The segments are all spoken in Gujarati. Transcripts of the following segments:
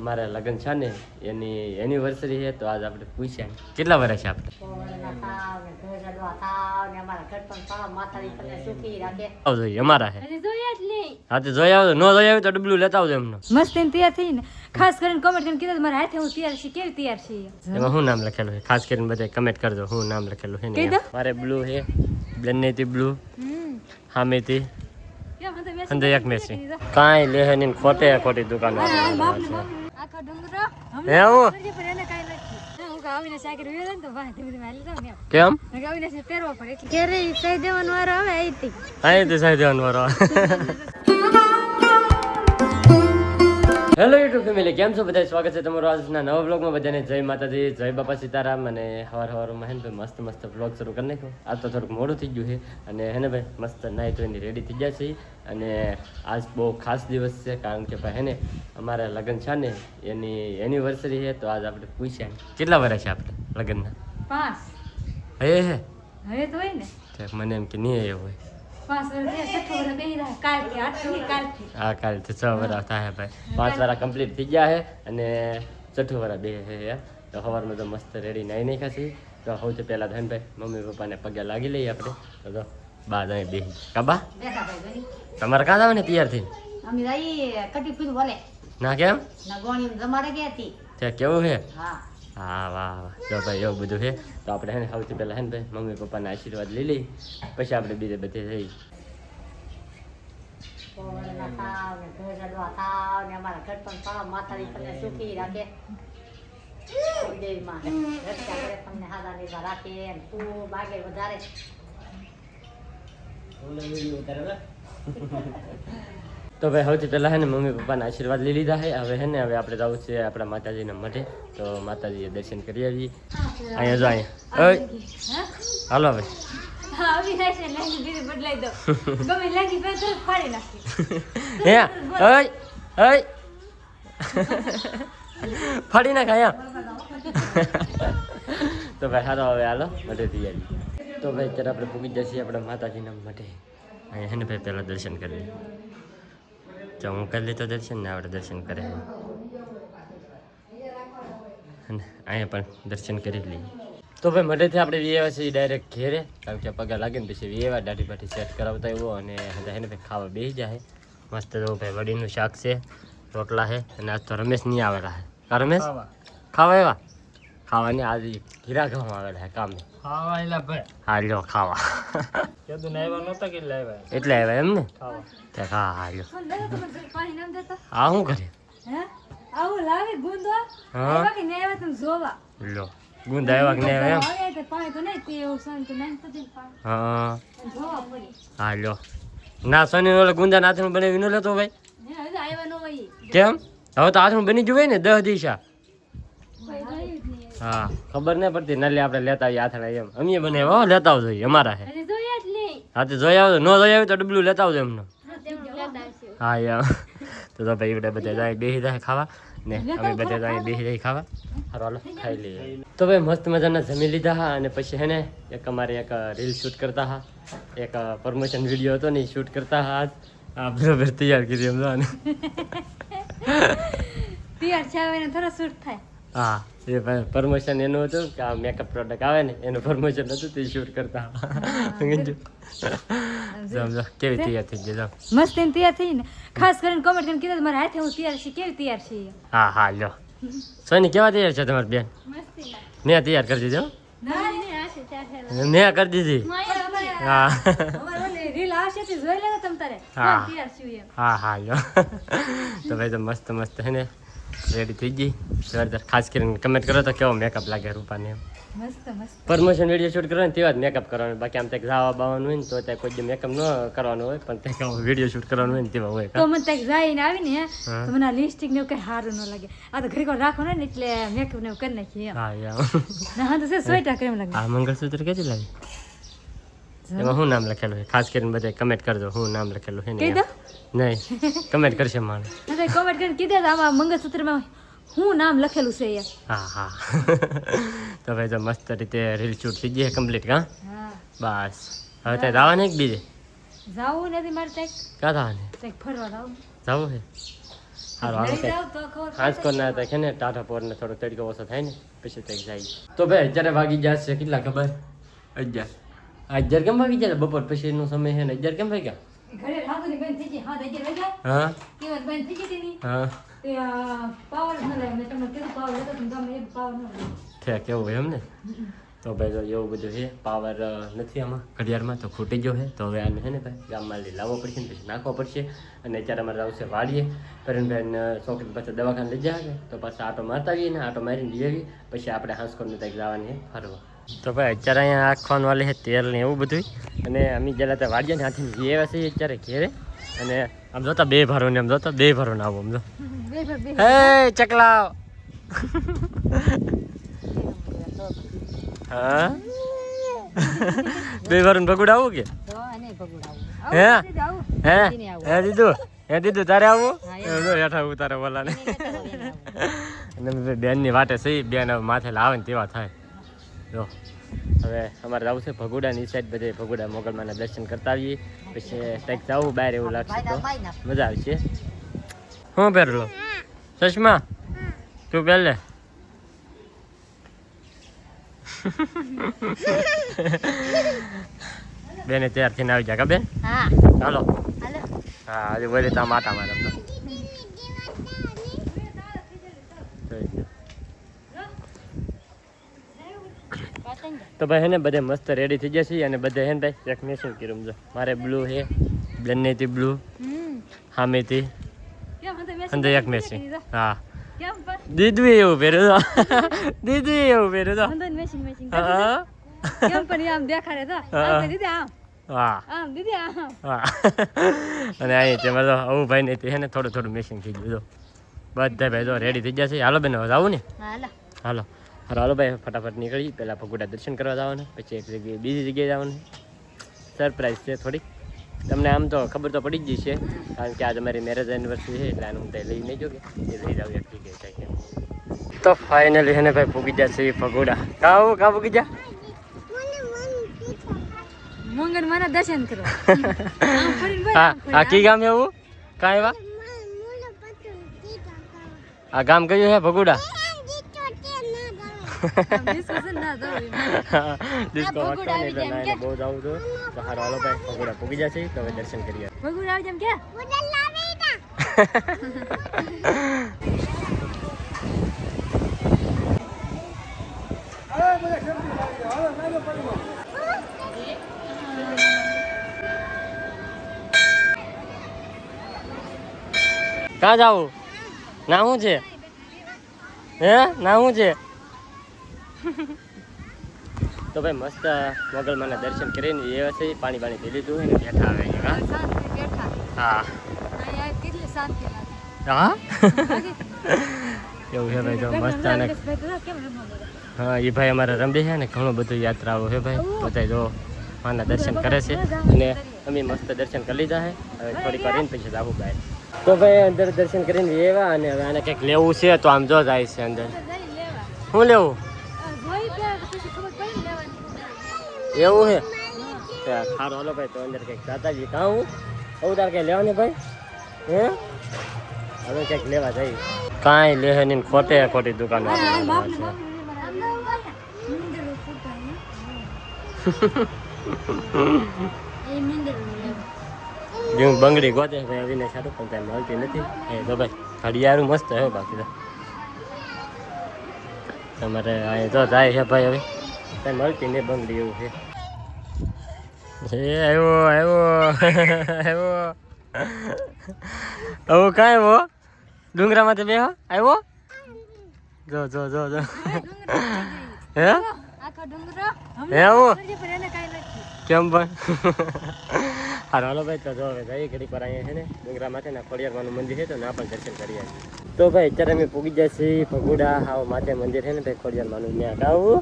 મારા લગ્ન છે ને એની એનિવર્સરી છે તો આજ આપણે પૂછ્યા કેટલા વર્ષ છે આપણે અમારા હે હા તો જોઈ આવજો ન જોઈ આવ્યું તો ડબલું લેતા આવજો એમનો મસ્ત તૈયાર થઈ ને ખાસ કરીને કમેન્ટ કરીને કીધું મારા હાથે હું તૈયાર છે કેવી તૈયાર છે એમાં શું નામ લખેલું છે ખાસ કરીને બધા કમેન્ટ કરજો શું નામ લખેલું છે ને મારે બ્લુ છે બંનેથી બ્લુ સામેથી અંદર એક મેસી કાંઈ લેહે ની ખોટે ખોટી દુકાન આખો ડુંગરો હે હું એને કાઈ નથી હું ગાવીને સાકર વેલે ને તો ભાઈ ધીમે ધીમે હાલી જાવ ને કેમ ગાવીને છે પહેરવા પડે એટલે કે રે સહી દેવાનો વારો આવે આઈતી સહી દેવાનો વારો હેલો યુટ્યુબ ફેમિલી કેમ છો બધા સ્વાગત છે તમારું આજના નવા વ્લોગમાં બધાને જય માતાજી જય બાપા સીતારામ અને સવારમાં હેને ભાઈ મસ્ત વ્લોગ શરૂ કરી નાખ્યો આજ તો થોડુંક મોડું થઈ ગયું છે અને હેને ભાઈ મસ્ત નાહી ધોઈને રેડી થઈ ગયા છે અને આજ બહુ ખાસ દિવસ છે કારણ કે ભાઈ હેને અમારા લગ્ન છે ને એની એનિવર્સરી છે તો આજ આપણે પૂછ્યા કેટલા વર્ષ છે આપણે લગ્નના 5 હે હવે તો હોય ને મને એમ કે નહીં એવું હોય 5 વર્ષ છઠ્ઠો વર્ષ બેહી રહ્યા કાલથી 8 કાલથી હા કાલથી 6 વર્ષ થાય ભાઈ 5 વર્ષ કમ્પ્લીટ થઈ ગયા છે અને છઠ્ઠું વર્ષ બે છે તો સવારમાં તો મસ્ત રેડી નાઈ નહીં ખાસી તો સૌથી પહેલાં તો ભાઈ મમ્મી પપ્પાને પગે લાગી લઈએ આપણે તો બા જાય બેસી કાબા તમારે કાં આવે ને તૈયાર થઈને અમે રહી કટી પીધું બોલે ના કેમ ના ગોણી જમાડે ગયા હતી ત્યાં કેવું છે હા હા વાહ વાહ જો ભાઈ એવું બધું છે તો આપણે હે ને સૌથી પહેલાં હે ને ભાઈ મમ્મી પપ્પાના આશીર્વાદ લઈ લઈએ પછી આપણે બીજે બધે જઈએ અમારા ઘર પણ માતાજી તમને સુખી રાખે તમને હાદા નીચા રાખે તું બાગે વધારે તો ભાઈ સૌથી પહેલાં હે ને મમ્મી પપ્પાના આશીર્વાદ લઈ લીધા છે હવે હે ને હવે આપણે જવું છે આપણા માતાજીના મઢે તો માતાજીએ દર્શન કરી આવીએ અહીંયા જો અહીંયા હાલો હવે ફાડી નાખ અહીંયા તો ભાઈ હાલો હવે હાલો મઢે તૈયારી તો ભાઈ અત્યારે આપણે પૂગી જઈએ આપણા માતાજીના મઢે અહીંયા હે ને ભાઈ પહેલાં દર્શન કરી તો હું કરી લીધો દર્શન ને આપણે દર્શન કરે અને અહીંયા પણ દર્શન કરી લઈએ તો ભાઈ મઢેથી આપણે વિયેવા છીએ ડાયરેક્ટ ઘેરે કારણ કે પગા લાગે ને પછી વિયેવા દાઢી બાટી સેટ કરાવતા એવો અને હે ને ભાઈ ખાવા બેસી જાય મસ્ત જો ભાઈ વડીનું શાક છે રોટલા છે અને આજ તો રમેશ નહીં આવેલા છે કા રમેશ ખાવા એવા ખાવાની આજે ઘીરા ગામ આવેલા છે કામે હા લ્યો ખાવા એટલે આવ્યા એમ ને હા હા લ્યો હા શું કરે લો ગુંદ આવ્યા કે નહીં એમ હા હા લ્યો ના સોની ઓલે ગુંદા નાથનું બનાવી ન લેતો ભાઈ કેમ હવે તો હાથનું બની જુએ ને 10 દિશા હા ખબર નહીં પડતી નાલી આપણે લેતા આવીએ હાથણા એમ અમે બનાવ્યા લેતા આવજો અમારા હે હા તો જોઈ આવજો ન જોઈ આવ્યું તો ડબલું લેતા આવજો એમનો હા યાર તો ભાઈ ഇവിടെ બધા જાય બેસી જાય ખાવા ને અમે બધા જાય બેસી જાય ખાવા સારું હાલો ખાઈ લઈએ તો ભાઈ મસ્ત મજાના જમી લીધા હા અને પછી હે ને એક અમારે એક રીલ શૂટ કરતા હા એક પ્રમોશન વિડીયો હતો ને શૂટ કરતા હા આજ આ બરોબર તૈયાર કરી એમ ને તૈયાર છે હવે થોડા શૂટ થાય હા એ ભાઈ પ્રમોશન એનું હતું કે આ મેકઅપ પ્રોડક્ટ આવે ને એનું પ્રમોશન હતું તે શૂટ કરતા સમજો કેવી તૈયાર થઈ ગઈ મસ્ત તૈયાર થઈ ને ખાસ કરીને કમેન્ટ કરીને કીધું મારા હાથે હું તૈયાર છે કેવી તૈયાર છે હા હા લ્યો સોની કેવા તૈયાર છે તમારી બેન મેં તૈયાર કરી દીધો મેં કરી દીધી હા રીલ આવશે તે જોઈ લેજો તમ તારે તૈયાર છું એમ હા હા લ્યો તો ભાઈ તો મસ્ત મસ્ત હે ને રેડી થઈ ગઈ જોરદાર ખાસ કરીને કમેન્ટ કરો તો કેવો મેકઅપ લાગે રૂપાને એમ મસ્ત મસ્ત પ્રમોશન વિડીયો શૂટ કરવાનું તેવા જ મેકઅપ કરવાનું બાકી આમ ત્યાં જવા બાવાનું હોય ને તો ત્યાં કોઈ મેકઅપ ન કરવાનું હોય પણ ત્યાં વિડીયો શૂટ કરવાનું હોય ને તેવા હોય તો મને ત્યાં જઈને આવીને તો મને લિપસ્ટિક ને કઈ સારું ન લાગે આ તો ઘરે રાખો ને એટલે મેકઅપ ને કરી નાખીએ હા યાર ના તો સ્વેટર કેમ લાગે આ મંગળસૂત્ર કેવી લાગે એમાં શું નામ લખેલું છે ખાસ કરીને બધા કમેન્ટ કરજો શું નામ લખેલું છે નહીં કમેન્ટ કરશે માણસ કમેન્ટ કરીને કીધા આમાં મંગળસૂત્રમાં શું નામ લખેલું છે હા હા તો ભાઈ તો મસ્ત રીતે રીલ શૂટ થઈ ગઈ કમ્પ્લીટ હા બસ હવે ત્યાં જવા ને બીજે જાવું નથી મારે ત્યાં ક્યાં જવા ને ફરવા જવું જવું છે સારું લઈ આમ જાવ તો ખબર ખાસ કોના હતા કે ને ટાટા પોર ને થોડો તડકો ઓછો થાય ને પછી તક જાય તો ભાઈ અત્યારે વાગી જશે કેટલા ખબર 11 કેમ વાગી જાય બપોર પછીનો સમય છે ને 11 કેમ વાગ્યા ઘરે રાતની બંધ થઈ ગઈ હા દઈ ગયા હા કેવલ બંધ થઈ ગઈ ની હા તે પાવર ન લે મેં તમને કીધું પાવર લેતો તો તમે એક પાવર ન લે છે કેવું હોય એમ ને તો ભાઈ જો એવું બધું છે પાવર નથી આમાં ઘડિયાળમાં તો ખૂટી ગયો છે તો હવે આને છે ને ભાઈ ગામમાં લઈ લાવવો પડશે ને પછી નાખવો પડશે અને અત્યારે અમારે આવશે વાડીએ પરિણભાઈને છોકરી પાછા દવાખાને લઈ જાય તો પાછા આટો મારતા આવીએ ને આટો મારીને જઈ આવીએ પછી આપણે હાંસકોરનું ત્યાં જવાની ફરવા તો ભાઈ અત્યારે અહીંયા આખવાનું વાલે છે તેલ ને એવું બધું અને અમે જેલા ત્યાં વાડીએ ને હાથીને જઈ આવ્યા છીએ અત્યારે ઘેરે અને આમ જોતા બે ભારો ને આમ જોતા બે ભારો ને આવો આમ જો હે ચકલાવ હા બે ભારો ભગુડ આવું કે હે હે હે દીધું તારે આવું હેઠા આવું તારે બોલા ને અને બેન ની વાટે સહી બેન માથે લાવે ને તેવા થાય જો હવે અમારે જવું છે ભગુડાની સાઈડ બધે ભગુડા મોગલમાના દર્શન કરતા આવીએ પછી કંઈક જવું બહાર એવું લાગશે તો મજા આવશે હું પહેરલો ચશ્મા તું પહેલે બેને ત્યારથી આવી જા બેન હાલો હા આજે બોલી તા માટા મારે તો ભાઈ હે ને બધે મસ્ત રેડી થઈ જશે અને બધે હે ને ભાઈ એક મેચિંગ કર્યું જો મારે બ્લુ હે બંનેથી બ્લુ સામેથી અંદર એક મેચિંગ હા દીદું એવું પહેર્યું દીદું એવું પહેર્યું હા કેમ પણ આમ દેખાડે તો આમ દીદી આમ વાહ આમ દીદી આમ વાહ અને અહીં તેમાં તો આવું ભાઈ ને હે ને થોડું થોડું મેચિંગ થઈ ગયું જો બધા ભાઈ જો રેડી થઈ જશે હાલો બેન હવે આવું ને હાલો હાલો ભાઈ ફટાફટ નીકળી પહેલાં ભગુડા દર્શન કરવા જવાનું પછી એક જગ્યાએ બીજી જગ્યાએ જવાનું સરપ્રાઈઝ છે થોડીક તમને આમ તો ખબર તો પડી જ જશે કારણ કે આજ અમારી મેરેજ એનિવર્સરી છે એટલે આનું હું ત્યાં લઈ નહીં જો કે એ લઈ જાવ એક જગ્યાએ જાય તો ફાઇનલી છે ને ભાઈ પૂગી જશે એ ભગુડા કા પૂગી જા મંગળ માના દર્શન કરો હા કી ગામ એવું કાંઈ વા આ ગામ કયું છે ભગુડા ડિસ્કો વાગતો ને એટલે ના બહુ જ આવું છું તો હારો હાલો ભાઈ ભગુડા પૂગી જશે તો હવે દર્શન કરીએ ભગુડા આવી જેમ કે ક્યાં જાવું ના શું છે હે ના શું છે તો ભાઈ મસ્ત મોગલમાના દર્શન કરીને એ હશે પાણી પી લીધું ને બેઠા આવે હા હા એવું છે ભાઈ જો મસ્ત અને હા એ ભાઈ અમારે રમે છે ને ઘણું બધું યાત્રાઓ છે ભાઈ બધા જો માના દર્શન કરે છે અને અમે મસ્ત દર્શન કરી લીધા છે હવે થોડીક વાર પછી આવું બહાર તો ભાઈ અંદર દર્શન કરીને એવા અને હવે આને કંઈક લેવું છે તો આમ જો જાય છે અંદર શું લેવું એવું છે સારું હાલો ભાઈ તો અંદર કંઈક જાતા જઈએ કાં હું આવું તાર કંઈ લેવાની ભાઈ હે હવે કંઈક લેવા જઈએ કાંઈ લે ને ખોટે ખોટી દુકાન જેવું બંગડી ગોતે ભાઈ આવીને સારું પણ ત્યાં મળતી નથી એ તો ભાઈ ઘડિયાળું મસ્ત હે બાકી તો તમારે અહીં તો જાય છે ભાઈ હવે ત્યાં મળતી નહીં બંગડી એવું છે એ આવ્યો હવે કાંઈ આવ્યો ડુંગરામાંથી બે આવ્યો જો હે આવું કેમ પણ હારો હાલો ભાઈ તો જો હવે જઈએ ઘડીક વાર અહીંયા છે ને ડુંગરામાંથી ને ખોડિયારમાંનું મંદિર છે તો ના પણ દર્શન કરીએ તો ભાઈ અત્યારે અમે પૂગી જાય છે ભગુડા હાવ માથે મંદિર છે ને ભાઈ ખોડિયારમાંનું ત્યાં આવું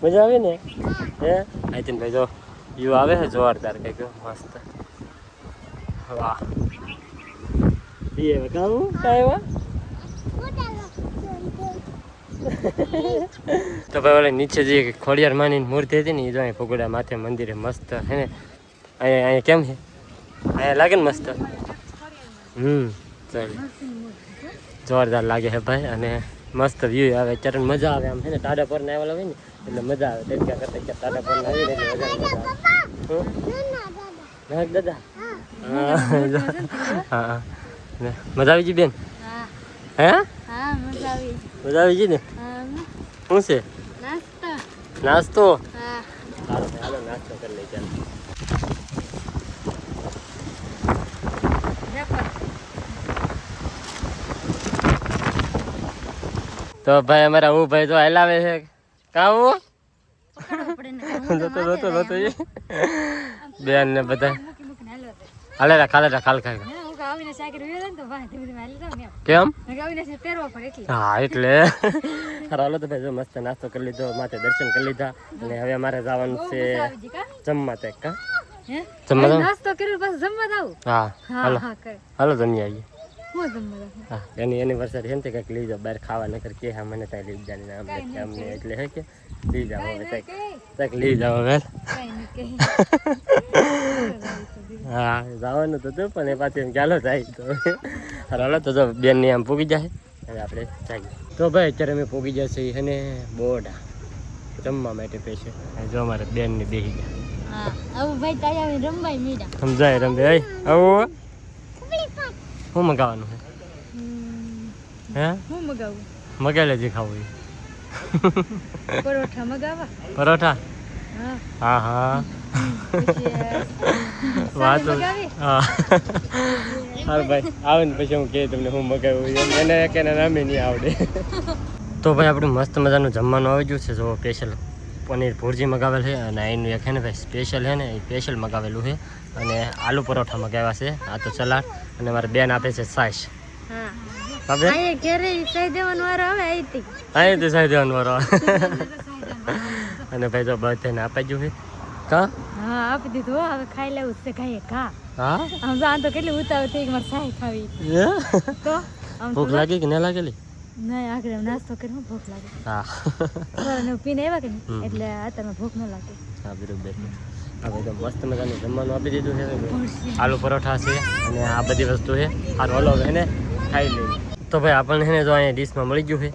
મજા આવે ને હે આઈથી ભાઈ જો વ્યૂ આવે છે જોરદાર કંઈક મસ્ત વાહ એ કાવું કાંઈ તો ભાઈ ઓલે નીચે જે ખોડિયાર માની મૂર્તિ હતી ને એ જો અહીં ભગુડા માથે મંદિરે મસ્ત હે ને અહીંયા કેમ છે અહીંયા લાગે ને મસ્ત ચાલ જોરદાર લાગે છે ભાઈ. અને મસ્ત વ્યૂ આવે, ચરણ મજા આવે આમ છે ને, ટાડા પર ને આવેલા હોય ને એટલે મજા આવે. ટેટકા કરતા ટાડા પર આવી ને એટલે વધારે મજા આવે. દાદા હા મજા આવી ગઈ બેન? હે મજા આવી ગઈ ને? શું છે નાસ્તો? હાલો હાલો નાસ્તો કરી લઈ ચાલો. તો ભાઈ અમારા હું ભાઈ તો હલાવે છે કાં જોતો બેન ને બધા હાલે ખાલે ખાલ ખાય કેમ? હા એટલે હાલો તો ભાઈ જો મસ્ત નાસ્તો કરી લીધો, માથે દર્શન કરી લીધા અને હવે અમારે જવાનું છે જમવા. તે કા જમવા નાસ્તો કર્યો પછી જમવા જાવ? હા હાલો હાલો જમી આવીએ. હા એની એનિવર્સરી છે ને કંઈક લઈ જાઓ બહાર ખાવા, નકર કે હા મને ત્યાં લઈ જાય અમને એટલે હે કે લઈ જાઓ હવે કંઈક લઈ જાઓ હવે. હા જવાનું તો હતું પણ એ પાછી એમ ચાલો જાય તો હાલો તો જો બેનની આમ પૂગી જાય હવે આપણે જઈએ. તો ભાઈ અત્યારે અમે પૂગી જશે અને બોડા જમવા માટે પૈસે જો અમારે બેનની બેસી ગયા સમજાય રમે આવું. શું મગાવવાનું છે? હે મગાવી લેજે ખાવું એ પરોઠા. હા હા વાત હા હાલ ભાઈ આવે ને પછી હું કહે તમને હું મગાવ્યું એને કે નામે નહીં આવડે. તો ભાઈ આપણે મસ્ત મજાનું જમવાનું આવી ગયું છે. જો સ્પેશિયલ પનીર ભુરજી મગાવેલ છે અને એનું એક છે ને ભાઈ સ્પેશિયલ છે ને એ સ્પેશિયલ મગાવેલું છે અને આલુ પરોઠા મગાવ્યા છે. આ તો સલાડ અને મારે બેન આપે છે સાઈશ. અને ભાઈ જો બધાને આપી ગયું છે કા આપી દીધું. હવે ખાઈ લેવું છે ખાઈ ખા. હા આમ તો કેટલી ઉતાવળ થઈ મારે સાઈ ખાવી તો ભૂખ લાગી કે ના લાગેલી? નહીં આગળ નાસ્તો કરીને ભૂખ લાગે. હા પીને આવ્યા કે નહીં એટલે અત્યારે ભૂખ ન લાગે. હા બરોબર. હવે તો મસ્ત મજાનું જમવાનું આપી દીધું છે. આલુ પરોઠા છે અને આ બધી વસ્તુ છે. સારું હલો એને ખાઈ લઈએ. તો ભાઈ આપણને છે ને જો અહીંયા ડીશમાં મળી ગયું છે,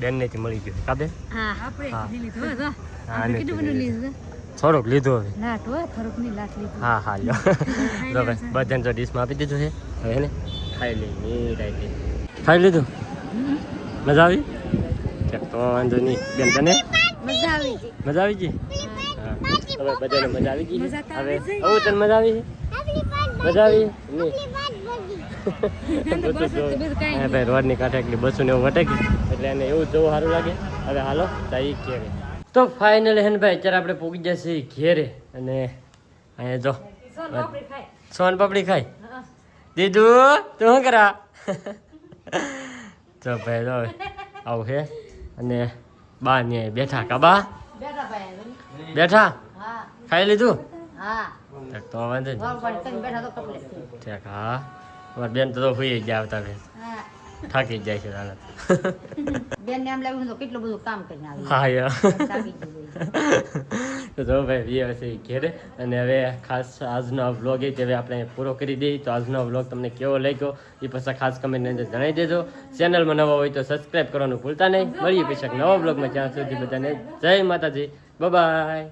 બેનનેથી મળી ગયું છે કાબે. હા થોડુંક લીધું હવે. હા હા લો તો ભાઈ બધાને જો ડીશમાં આપી દીધું છે હવે એને ખાઈ લઈએ. ખાઈ લીધું? મજા આવી? તો વાંધો નહીં બેન તને મજા આવી ગઈ? હા હવે બધાને મજા આવી ગઈ. હવે તને મજા આવી? મજા આવી નહીં? ભાઈ રોડની કાંઠે એટલી બસો ને એવું વટેકી એટલે એને એવું જોવું સારું લાગે. હવે હાલો જઈ ઘેરે. તો ફાઇનલી હે ને ભાઈ અત્યારે આપણે પહોંચી જશે ઘેરે અને અહીંયા જો સોન પાપડી ખાય દીધું તો શું કરા. તો ભાઈ જો આવું છે અને બા ને બેઠા કાબા બેઠા ખાઈ લીધું? તો વાંધો નહીં. હા બેન તો હોઈ ગયા આવતા બેન થાકી જાય છે હાલત. બેન ને એમ લાગ્યું તો કેટલું બધું કામ કરીને આવી. હા યાર તો જો ભાઈ વી હશે ઘેરે અને હવે ખાસ આજનો વ્લોગ એ હવે આપણે પૂરો કરી દઈએ. તો આજનો વ્લોગ તમને કેવો લાગ્યો એ પછી ખાસ કમેન્ટની અંદર જણાવી દેજો. ચેનલમાં નવા હોય તો સબસ્ક્રાઈબ કરવાનું ભૂલતા નહીં. મળીએ પછી નવા વ્લોગમાં. ત્યાં સુધી બધાને જય માતાજી, બાય બાય.